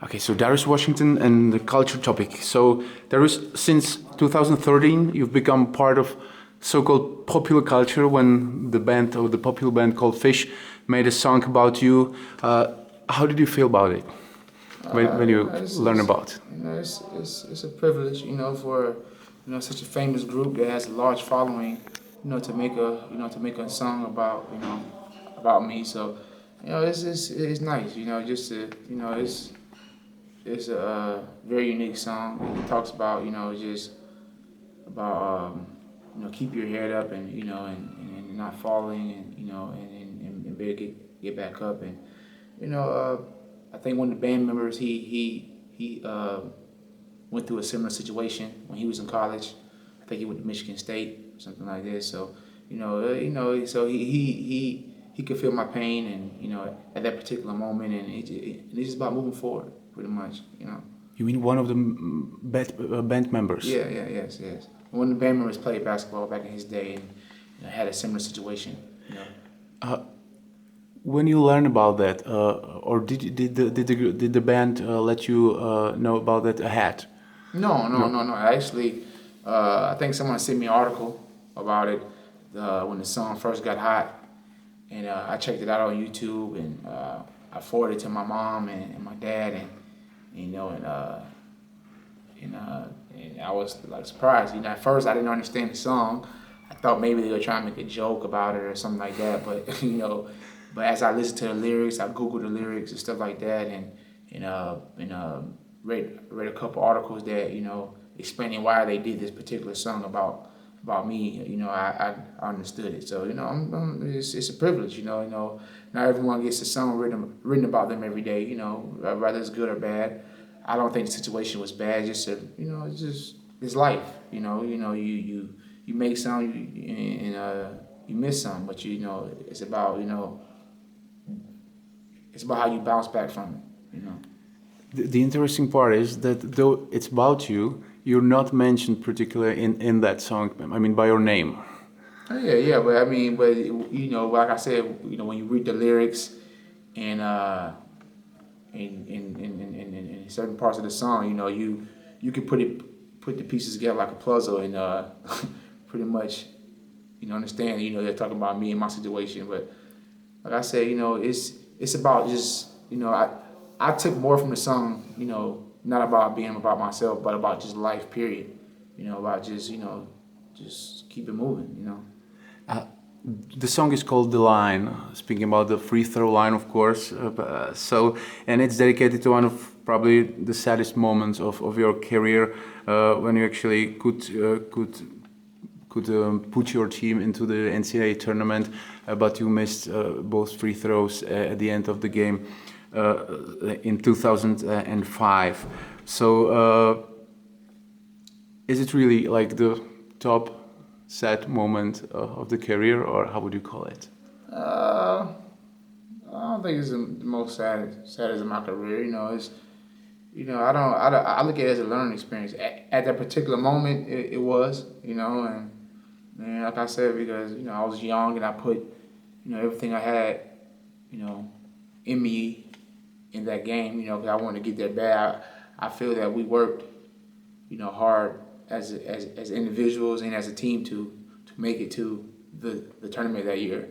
Okay, so Darius Washington and the culture topic. So Darius, since 2013, you've become part of so-called popular culture when the band or the popular band called Phish made a song about you. How did you feel about it when you learn about it? It's a privilege, for such a famous group that has a large following, to make a song about about me. So it's nice, just to it's a very unique song. It talks about just about keep your head up and and not falling and better get back up and I think one of the band members he went through a similar situation when he was in college. I think he went to Michigan State or something like this. So so he could feel my pain and at that particular moment and it's just about moving forward pretty much. You mean one of the band members? Yes. One of the band members played basketball back in his day and had a similar situation. When you learn about that, or did the band let you know about that ahead? No. Actually, I think someone sent me an article about it when the song first got hot, and I checked it out on YouTube, and I forwarded it to my mom and my dad, and I was like surprised. At first I didn't understand the song. I thought maybe they were trying to make a joke about it or something like that, but But as I listened to the lyrics, I Googled the lyrics and stuff like that, and read a couple articles that explaining why they did this particular song about me. I understood it. So it's a privilege. Not everyone gets a song written about them every day. Whether it's good or bad. I don't think the situation was bad. It's life. You make some and you miss some, but it's about It's about how you bounce back from it, The interesting part is that though it's about you, you're not mentioned particularly in that song. I mean, by your name. Yeah. But I mean, like I said, when you read the lyrics and in certain parts of the song, you can put the pieces together like a puzzle and pretty much understand. They're talking about me and my situation, but like I said, it's about just, I took more from the song, not about being about myself, but about just life, period. About just keep it moving, The song is called The Line, speaking about the free throw line, of course. And it's dedicated to one of probably the saddest moments of your career, when you actually could put your team into the NCAA Tournament, but you missed both free throws at the end of the game in 2005. So is it really like the top sad moment of the career, or how would you call it? I don't think it's the most saddest of my career. It's I look at it as a learning experience. At that particular moment, it was, and like I said, because I was young and I put everything I had in me in that game, because I wanted to get that bad. I feel that we worked hard as individuals and as a team to make it to the tournament that year.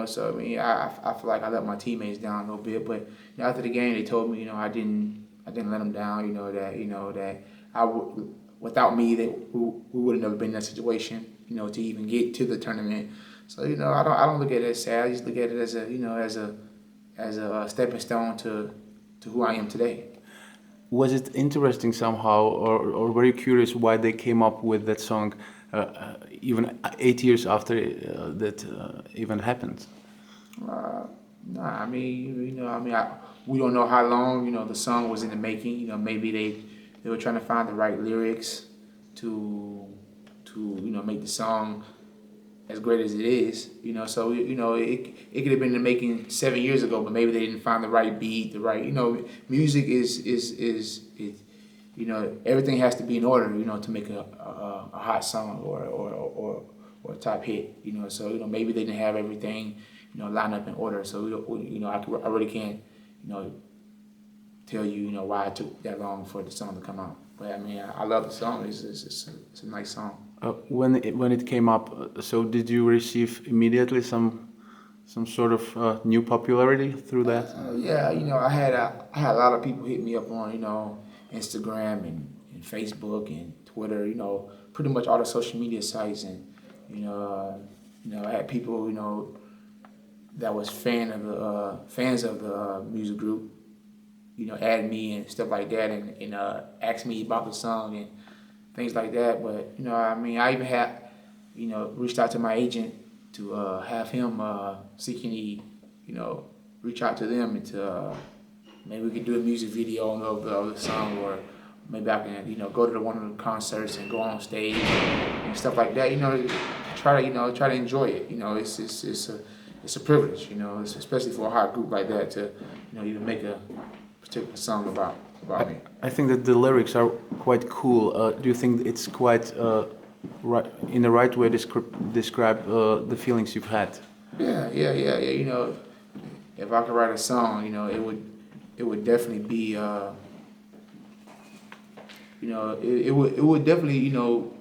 So I mean, I feel like I let my teammates down a little bit, but after the game they told me I didn't let them down. That without me we would have never been in that situation. To even get to the tournament. So I don't look at it as sad. I just look at it as a stepping stone to who I am today. Was it interesting somehow, or were you curious why they came up with that song even 8 years after that event happened? Nah, I mean, we don't know how long the song was in the making. Maybe they were trying to find the right lyrics to make the song as great as it is. So it could have been in the making 7 years ago, but maybe they didn't find the right beat, the right music is everything has to be in order to make a hot song or a top hit. So maybe they didn't have everything lined up in order. So I really can't tell you, you know, why it took that long for the song to come out. But I mean, I love the song. It's a nice song. When it came up, so did you receive immediately some sort of new popularity through that? Yeah, you know, I had a lot of people hit me up on, you know, Instagram and Facebook and Twitter, you know, pretty much all the social media sites, and you know, I had people, you know, that was fans of the music group, you know, add me and stuff like that, and ask me about the song and things like that. But you know, I mean, I even had, you know, reached out to my agent to have him see can he, you know, reach out to them and to maybe we could do a music video of the song, or maybe I can, you know, go to one of the concerts and go on stage and stuff like that. You know, try to enjoy it. You know, it's a privilege. You know, especially for a hot group like that to, you know, even make a particular song about me. I think that the lyrics are quite cool. Do you think it's quite right, in the right way describe the feelings you've had? Yeah. You know, if I could write a song, you know, it would definitely be, you know, it would definitely, you know,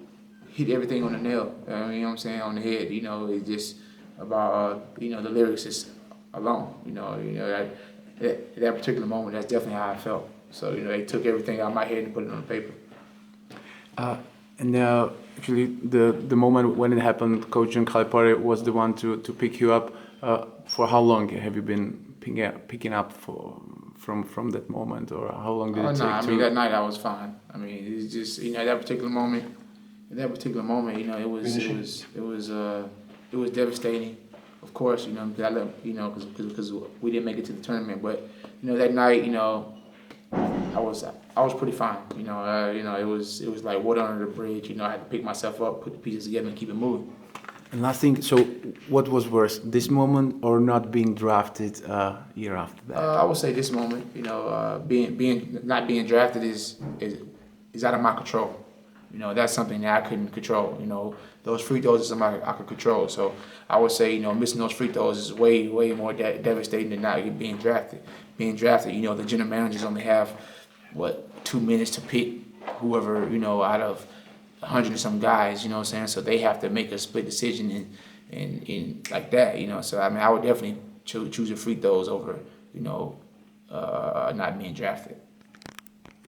hit everything on the nail. You know what I'm saying, on the head. You know, it's just about you know, the lyrics is alone. You know that particular moment, that's definitely how I felt. So you know, they took everything out of my head and put it on the paper. And actually, the moment when it happened, Coach John Calipari was the one to pick you up. For how long have you been picking up from that moment, or how long did it take? I mean, that night I was fine. I mean, it's just, you know, that particular moment, you know, it was devastating. Of course, you know, because I love, you know, because we didn't make it to the tournament. But you know, that night, you know, I was pretty fine. You know, it was like water under the bridge. You know, I had to pick myself up, put the pieces together, and keep it moving. And last thing, so what was worse, this moment or not being drafted year after that? I would say this moment. You know, not being drafted is out of my control. You know, that's something that I couldn't control. You know, those free throws is something I could control. So I would say, you know, missing those free throws is way more devastating than not being drafted. Being drafted, you know, the general managers only have 2 minutes to pick whoever, you know, out of 100 and some guys. You know what I'm saying? So they have to make a split decision and like that. You know, so I mean, I would definitely choose the free throws over, you know, not being drafted.